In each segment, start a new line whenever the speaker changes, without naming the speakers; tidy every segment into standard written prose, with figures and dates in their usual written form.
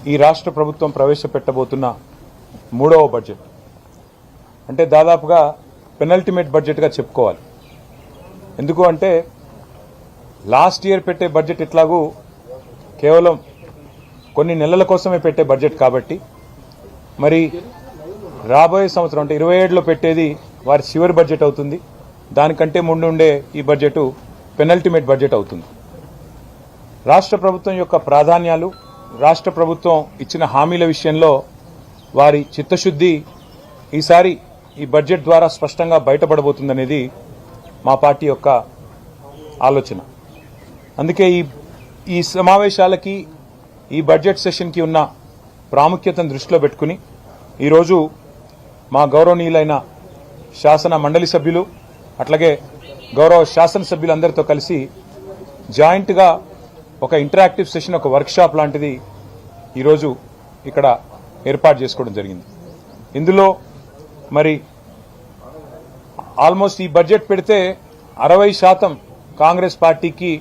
ఈ రాష్ట్ర ప్రభుత్వం ప్రవేశపెట్టబోతున్న మూడవ బడ్జెట్ అంటే దాదాపుగా పెనల్టిమేట్ బడ్జెట్గా చెప్పుకోవాలి. ఎందుకు అంటే లాస్ట్ ఇయర్ పెట్టే బడ్జెట్ ఇట్లాగూ కేవలం కొన్ని నెలల కోసమే పెట్టే బడ్జెట్ కాబట్టి మరి రాబోయే సంవత్సరం అంటే 27లో పెట్టేది వారి చివరి బడ్జెట్ అవుతుంది. దానికంటే ముందు ఉండే ఈ బడ్జెట్ పెనల్టిమేట్ బడ్జెట్ అవుతుంది. రాష్ట్ర ప్రభుత్వం యొక్క ప్రాధాన్యాలు, రాష్ట్ర ప్రభుత్వం ఇచ్చిన హామీల విషయంలో వారి చిత్తశుద్ధి ఈసారి ఈ బడ్జెట్ ద్వారా స్పష్టంగా బయటపడబోతుందనేది మా పార్టీ యొక్క ఆలోచన. అందుకే ఈ సమావేశాలకి, ఈ బడ్జెట్ సెషన్కి ఉన్న ప్రాముఖ్యతను దృష్టిలో పెట్టుకుని ఈరోజు మా గౌరవనీయులైన శాసన మండలి సభ్యులు అట్లాగే గౌరవ శాసనసభ్యులందరితో కలిసి జాయింట్గా ఒక ఇంటరాక్టివ్ సెషన్, ఒక వర్క్షాప్ లాంటిది ఈరోజు ఇక్కడ ఏర్పాటు చేసుకోవడం జరిగింది. ఇందులో మరి ఆల్మోస్ట్ ఈ బడ్జెట్ పెడితే 60% కాంగ్రెస్ పార్టీకి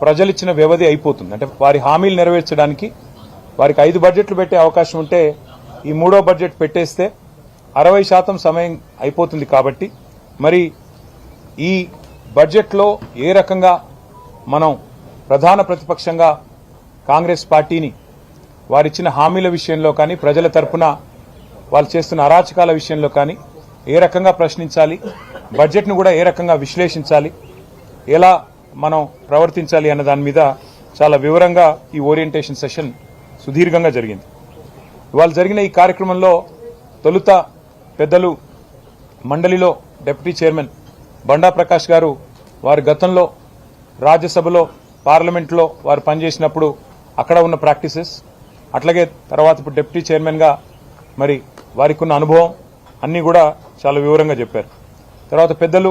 ప్రజలిచ్చిన వ్యవధి అయిపోతుంది. అంటే వారి హామీలు నెరవేర్చడానికి వారికి 5 బడ్జెట్లు పెట్టే అవకాశం ఉంటే ఈ మూడో బడ్జెట్ పెట్టేస్తే 60% సమయం అయిపోతుంది. కాబట్టి మరి ఈ బడ్జెట్లో ఏ రకంగా మనం ప్రధాన ప్రతిపక్షంగా కాంగ్రెస్ పార్టీని వారిచ్చిన హామీల విషయంలో కానీ, ప్రజల తరపున వాళ్ళు చేస్తున్న అరాచకాల విషయంలో కానీ ఏ రకంగా ప్రశ్నించాలి, బడ్జెట్ను కూడా ఏ రకంగా విశ్లేషించాలి, ఎలా మనం ప్రవర్తించాలి అన్న దాని మీద చాలా వివరంగా ఈ ఓరియంటేషన్ సెషన్ సుదీర్ఘంగా జరిగింది. ఇవాళ జరిగిన ఈ కార్యక్రమంలో తొలుత పెద్దలు మండలిలో డిప్యూటీ చైర్మన్ బండా ప్రకాష్ గారు వారి గతంలో రాజ్యసభలో, పార్లమెంట్లో వారు పనిచేసినప్పుడు అక్కడ ఉన్న ప్రాక్టీసెస్, అట్లాగే తర్వాత ఇప్పుడు డిప్యూటీ చైర్మన్గా మరి వారికి ఉన్న అనుభవం అన్నీ కూడా చాలా వివరంగా చెప్పారు. తర్వాత పెద్దలు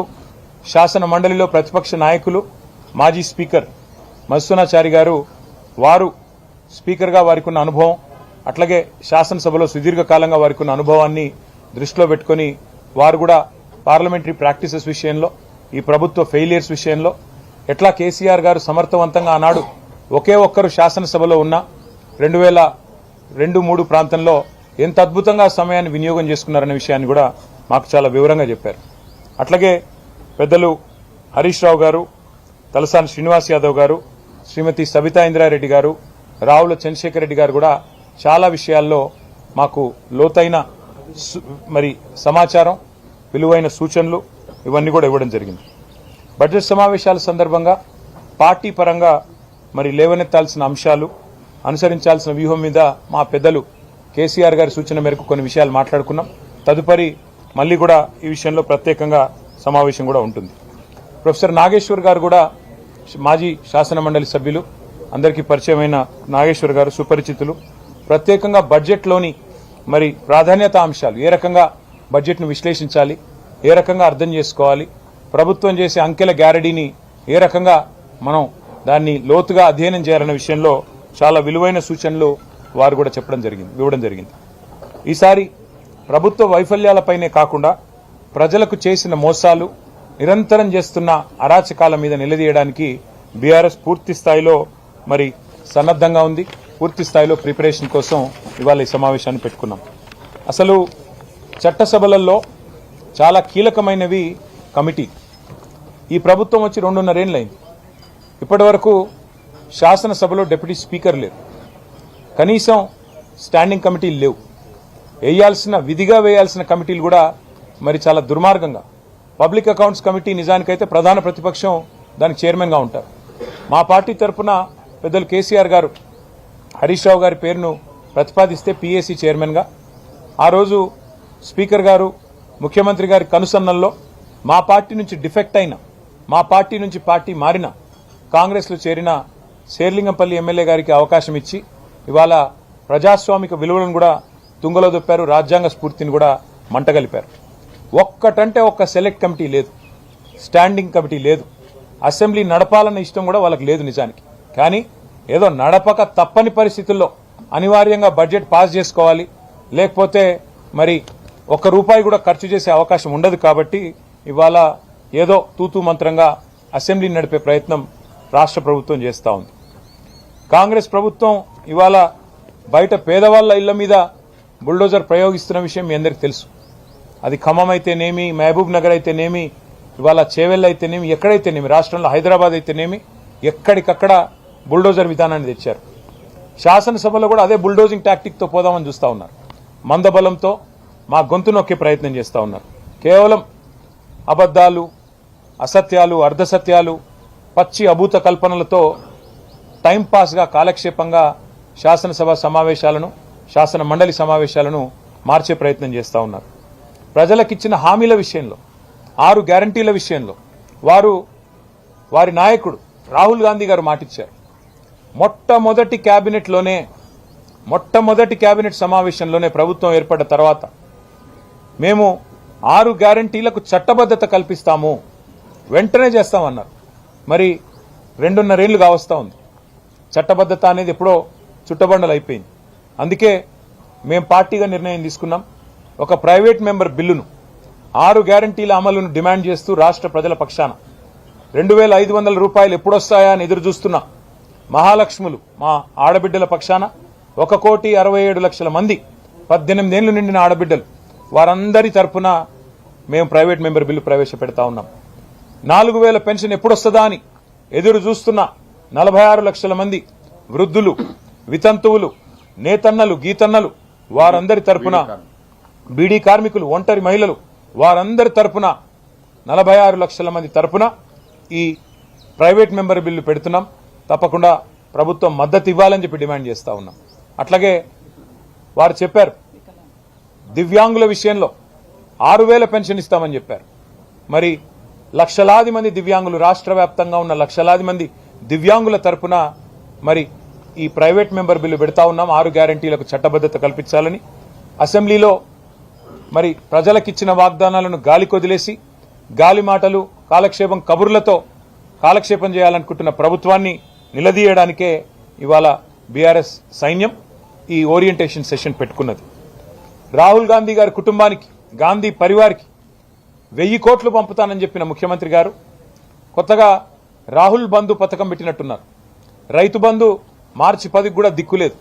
శాసన మండలిలో ప్రతిపక్ష నాయకులు, మాజీ స్పీకర్ మధుసూనాచారి గారు వారు స్పీకర్గా వారికి ఉన్న అనుభవం, అట్లాగే శాసనసభలో సుదీర్ఘకాలంగా వారికి ఉన్న అనుభవాన్ని దృష్టిలో పెట్టుకుని వారు కూడా పార్లమెంటరీ ప్రాక్టీసెస్ విషయంలో, ఈ ప్రభుత్వ ఫెయిలియర్స్ విషయంలో ఎట్లా కేసీఆర్ గారు సమర్థవంతంగా ఆనాడు ఒకే ఒక్కరు శాసనసభలో ఉన్న 2002-3 ప్రాంతంలో ఎంత అద్భుతంగా సమయాన్ని వినియోగం చేసుకున్నారనే విషయాన్ని కూడా మాకు చాలా వివరంగా చెప్పారు. అట్లాగే పెద్దలు హరీష్ రావు గారు, తలసాని శ్రీనివాస్ యాదవ్ గారు, శ్రీమతి సబితా ఇంద్రారెడ్డి గారు, రావుల చంద్రశేఖర్ రెడ్డి గారు కూడా చాలా విషయాల్లో మాకు లోతైన మరి సమాచారం, విలువైన సూచనలు ఇవన్నీ కూడా ఇవ్వడం జరిగింది. బడ్జెట్ సమావేశాల సందర్భంగా పార్టీ పరంగా మరి లేవనెత్తాల్సిన అంశాలు, అనుసరించాల్సిన వ్యూహం మీద మా పెద్దలు కేసీఆర్ గారి సూచన మేరకు కొన్ని విషయాలు మాట్లాడుకున్నాం. తదుపరి మళ్ళీ కూడా ఈ విషయంలో ప్రత్యేకంగా సమావేశం కూడా ఉంటుంది. ప్రొఫెసర్ నాగేశ్వర్ గారు కూడా మాజీ శాసన మండలి సభ్యులు, అందరికీ పరిచయమైన నాగేశ్వర్ గారు సుపరిచితులు. ప్రత్యేకంగా బడ్జెట్లోని మరి ప్రాధాన్యత అంశాలు, ఏ రకంగా బడ్జెట్ను విశ్లేషించాలి, ఏ రకంగా అర్థం చేసుకోవాలి, ప్రభుత్వం చేసే అంకెల గ్యారంటీని ఏ రకంగా మనం దాన్ని లోతుగా అధ్యయనం చేయాలనే విషయంలో చాలా విలువైన సూచనలు వారు కూడా ఇవ్వడం జరిగింది. ఈసారి ప్రభుత్వ వైఫల్యాలపైనే కాకుండా ప్రజలకు చేసిన మోసాలు, నిరంతరం చేస్తున్న అరాచకాల మీద నిలదీయడానికి బీఆర్ఎస్ పూర్తి స్థాయిలో మరి సన్నద్ధంగా ఉంది. పూర్తి స్థాయిలో ప్రిపరేషన్ కోసం ఇవాళ ఈ సమావేశాన్ని పెట్టుకున్నాం. అసలు చట్టసభలలో చాలా కీలకమైనవి కమిటీ. ఈ ప్రభుత్వం వచ్చి 2.5 ఏళ్లైంది. ఇప్పటి వరకు శాసనసభలో డిప్యూటీ స్పీకర్ లేరు, కనీసం స్టాండింగ్ కమిటీలు లేవు. విధిగా వేయాల్సిన కమిటీలు కూడా మరి చాలా దుర్మార్గంగా, పబ్లిక్ అకౌంట్స్ కమిటీ నిజానికైతే ప్రధాన ప్రతిపక్షం దానికి చైర్మన్గా ఉంటారు. మా పార్టీ తరఫున పెద్దలు కేసీఆర్ గారు హరీష్ రావు గారి పేరును ప్రతిపాదిస్తే పీఏసీ చైర్మన్గా, ఆ రోజు స్పీకర్ గారు ముఖ్యమంత్రి గారి కనుసన్నల్లో మా పార్టీ నుంచి డిఫెక్ట్ అయిన, మా పార్టీ నుంచి పార్టీ మారిన, కాంగ్రెస్లో చేరిన శేర్లింగంపల్లి ఎమ్మెల్యే గారికి అవకాశం ఇచ్చి ఇవాళ ప్రజాస్వామిక విలువలను కూడా తుంగలో దొప్పారు, రాజ్యాంగ స్ఫూర్తిని కూడా మంటగలిపారు. ఒక్కటంటే ఒక్క సెలెక్ట్ కమిటీ లేదు, స్టాండింగ్ కమిటీ లేదు. అసెంబ్లీ నడపాలన్న ఇష్టం కూడా వాళ్ళకి లేదు నిజానికి. కానీ ఏదో నడపక తప్పని పరిస్థితుల్లో అనివార్యంగా బడ్జెట్ పాస్ చేసుకోవాలి, లేకపోతే మరి ₹1 కూడా ఖర్చు చేసే అవకాశం ఉండదు. కాబట్టి ఇవాళ ఏదో తూతూ మంత్రంగా అసెంబ్లీ నడిపే ప్రయత్నం రాష్ట్ర ప్రభుత్వం చేస్తూ ఉంది. కాంగ్రెస్ ప్రభుత్వం ఇవాళ బయట పేదవాళ్ల ఇళ్ల మీద బుల్డోజర్ ప్రయోగిస్తున్న విషయం మీ అందరికీ తెలుసు. అది ఖమ్మం అయితేనేమి, మహబూబ్ నగర్ అయితేనేమి, ఇవాళ చేవెళ్ళ అయితేనేమి, ఎక్కడైతేనేమి, రాష్ట్రంలో హైదరాబాద్ అయితేనేమి, ఎక్కడికక్కడ బుల్డోజర్ విధానాన్ని తెచ్చారు. శాసనసభలో కూడా అదే బుల్డోజింగ్ టాక్టిక్తో పోదామని చూస్తూ ఉన్నారు. మందబలంతో మా గొంతు నొక్కే ప్రయత్నం చేస్తూ ఉన్నారు. కేవలం అబద్దాలు, అసత్యాలు, అర్ధసత్యాలు, పచ్చి అభూత కల్పనలతో టైంపాస్గా, కాలక్షేపంగా శాసనసభ సమావేశాలను, శాసన మండలి సమావేశాలను మార్చే ప్రయత్నం చేస్తూ ఉన్నారు. ప్రజలకిచ్చిన హామీల విషయంలో, 6 గ్యారంటీల విషయంలో వారి నాయకుడు రాహుల్ గాంధీ గారు మాటిచ్చారు. మొట్టమొదటి కేబినెట్ సమావేశంలోనే ప్రభుత్వం ఏర్పడ్డ తర్వాత మేము 6 గ్యారంటీలకు చట్టబద్ధత కల్పిస్తాము, వెంటనే చేస్తామన్నారు. మరి 2.5 ఏళ్లు కావస్తా ఉంది. చట్టబద్ధత అనేది ఎప్పుడో చుట్టబండలు అయిపోయింది. అందుకే మేము పార్టీగా నిర్ణయం తీసుకున్నాం. ఒక ప్రైవేట్ మెంబర్ బిల్లును 6 గ్యారంటీల అమలును డిమాండ్ చేస్తూ రాష్ట్ర ప్రజల పక్షాన 2,500 రూపాయలు ఎప్పుడొస్తాయా అని ఎదురు చూస్తున్న మహాలక్ష్ములు, మా ఆడబిడ్డల పక్షాన 1,67,00,000 మంది 18 ఏళ్లు నిండిన ఆడబిడ్డలు, వారందరి తరపున మేము ప్రైవేట్ మెంబర్ బిల్లు ప్రవేశపెడతా ఉన్నాం. 4,000 పెన్షన్ ఎప్పుడొస్తుందా అని ఎదురు చూస్తున్న 46 లక్షల మంది వృద్ధులు, వితంతువులు, నేతన్నలు, గీతన్నలు, వారందరి తరపున, బీడీ కార్మికులు, ఒంటరి మహిళలు, వారందరి తరపున 46 లక్షల మంది తరపున ఈ ప్రైవేట్ మెంబర్ బిల్లు పెడుతున్నాం. తప్పకుండా ప్రభుత్వం మద్దతు ఇవ్వాలని చెప్పి డిమాండ్ చేస్తా ఉన్నాం. అట్లాగే వారు చెప్పారు, దివ్యాంగుల విషయంలో 6,000 పెన్షన్ ఇస్తామని చెప్పారు. మరి లక్షలాది మంది దివ్యాంగులు, రాష్ట్ర వ్యాప్తంగా ఉన్న లక్షలాది మంది దివ్యాంగుల తరపున మరి ఈ ప్రైవేట్ మెంబర్ బిల్లు పెడతా ఉన్నాం. 6 గ్యారంటీలకు చట్టబద్ధత కల్పించాలని అసెంబ్లీలో మరి ప్రజలకిచ్చిన వాగ్దానాలను గాలి కొదిలేసి, గాలి మాటలు, కాలక్షేపం కబుర్లతో కాలక్షేపం చేయాలనుకుంటున్న ప్రభుత్వాన్ని నిలదీయడానికే ఇవాళ బీఆర్ఎస్ సైన్యం ఈ ఓరియంటేషన్ సెషన్ పెట్టుకున్నది. రాహుల్ గాంధీ గారి కుటుంబానికి, గాంధీ పరివార్కి 1000 కోట్లు పంపుతానని చెప్పిన ముఖ్యమంత్రి గారు కొత్తగా రాహుల్ బంధు పథకం పెట్టినట్టున్నారు. రైతు బంధు మార్చి 10కి కూడా దిక్కులేదు.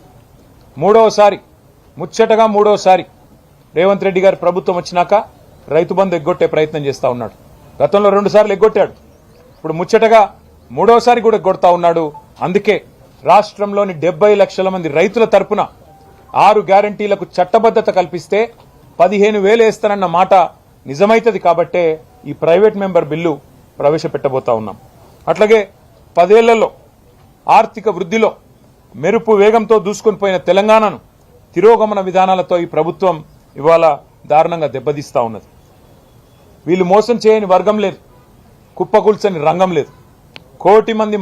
ముచ్చటగా మూడోసారి రేవంత్ రెడ్డి గారి ప్రభుత్వం వచ్చినాక రైతు బంధు ఎగ్గొట్టే ప్రయత్నం చేస్తా ఉన్నాడు. గతంలో 2 సార్లు ఎగ్గొట్టాడు. ఇప్పుడు ముచ్చటగా 3వసారి కూడా ఎగ్గొడతా ఉన్నాడు. అందుకే రాష్ట్రంలోని 70 లక్షల మంది రైతుల తరపున 6 గ్యారంటీలకు చట్టబద్ధత కల్పిస్తే 15,000 వేస్తానన్న మాట నిజమైతది. కాబట్టే ఈ ప్రైవేట్ మెంబర్ బిల్లు ప్రవేశపెట్టబోతా ఉన్నాం. అట్లాగే 10 ఏళ్లలో ఆర్థిక వృద్ధిలో మెరుపు వేగంతో దూసుకొని పోయిన తెలంగాణను తిరోగమన విధానాలతో ఈ ప్రభుత్వం ఇవాళ దారుణంగా దెబ్బతీస్తా ఉన్నది. వీళ్ళు మోసం చేయని వర్గం లేదు, కుప్పకూల్చని రంగం లేదు. 1,00,00,000 మంది